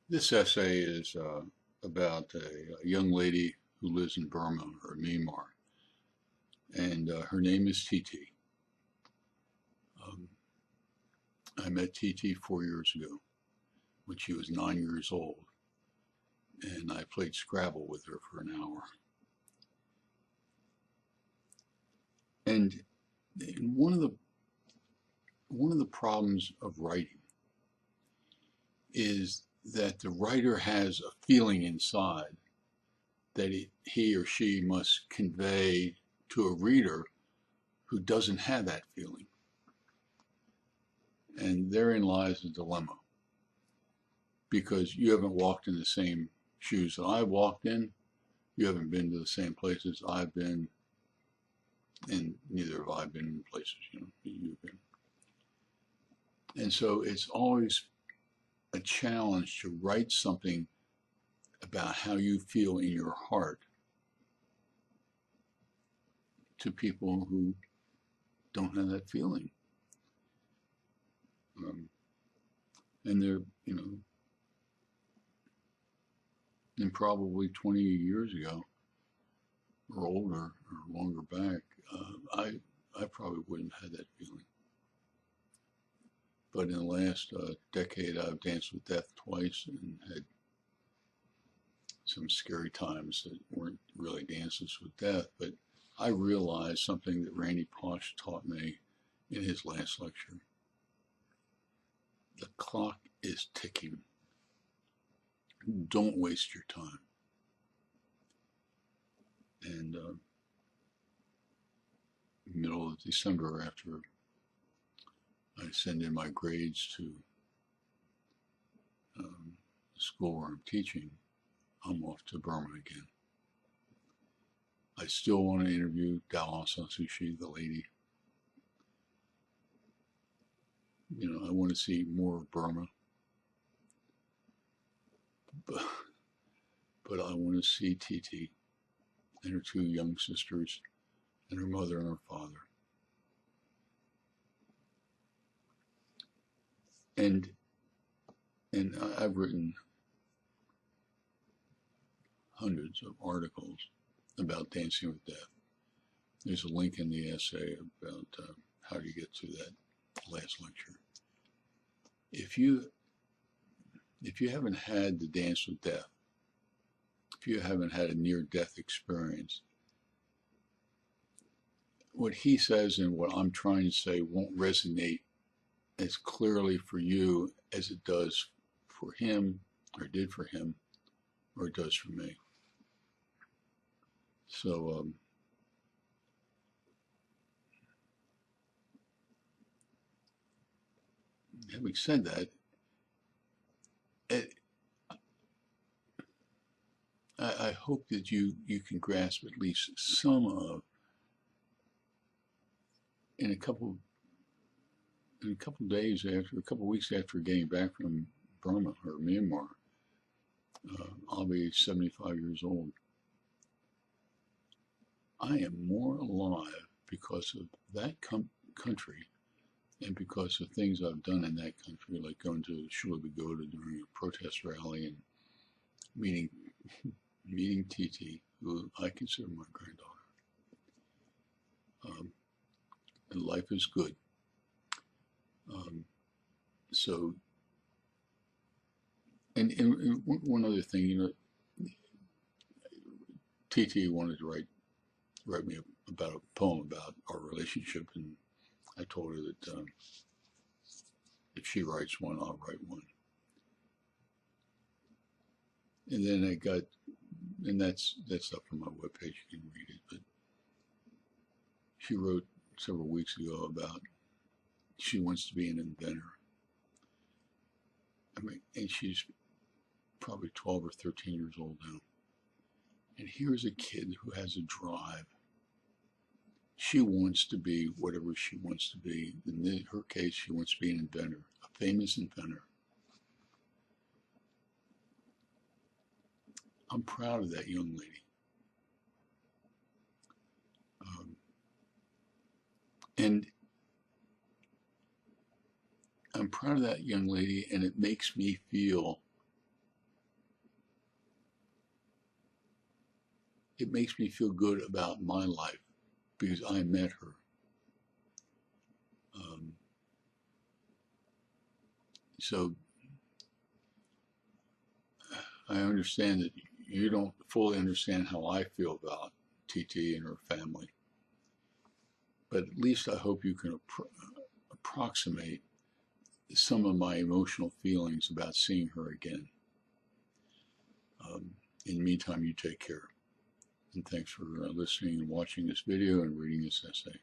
This essay is about a young lady who lives in Burma or Myanmar, and her name is TT. Um, I met TT 4 years ago when she was 9 years old, and I played Scrabble with her for an hour. And one of the problems of writing is that the writer has a feeling inside that he or she must convey to a reader who doesn't have that feeling. And therein lies the dilemma because you haven't walked in the same shoes that I've walked in. You haven't been to the same places I've been, and neither have I been in places you've been. And so it's always a challenge to write something about how you feel in your heart to people who don't have that feeling. Um, and they're, and probably 20 years ago or older or longer back, I probably wouldn't have had that feeling. But in the last decade, I've danced with death twice and had some scary times that weren't really dances with death. But I realized something that Randy Pausch taught me in his last lecture. The clock is ticking. Don't waste your time. And middle of December, after I send in my grades to the school where I'm teaching, I'm off to Burma again. I still want to interview Dao Aung San Suu Kyi, the lady. I want to see more of Burma, but, but I want to see TT and her two young sisters and her mother and her father. And I've written hundreds of articles about Dancing with Death. There's a link in the essay about how to get to that last lecture. If you haven't had to dance with death, if you haven't had a near-death experience, what he says and what I'm trying to say won't resonate as clearly for you as it does for him, or did for him, or it does for me. So, having said that, it, I hope that you can grasp at least some of in a couple days after, a couple weeks after getting back from Burma or Myanmar, I'll be 75 years old. I am more alive because of that country and because of things I've done in that country, like going to Shula Pagoda during a protest rally and meeting TT, who I consider my granddaughter. And life is good. So, and one other thing, TT wanted to write me about a poem about our relationship, and I told her that if she writes one, I'll write one. And then and that's up on my webpage. You can read it. But she wrote several weeks ago about she wants to be an inventor. I mean, and she's probably 12 or 13 years old now. And here's a kid who has a drive. She wants to be whatever she wants to be. In her case, she wants to be an inventor, a famous inventor. I'm proud of that young lady. And I'm proud of that young lady, and it makes me feel it makes me feel good about my life because I met her. So I understand that you don't fully understand how I feel about TT and her family, but at least I hope you can approximate some of my emotional feelings about seeing her again. In the meantime, you take care. And thanks for listening and watching this video and reading this essay.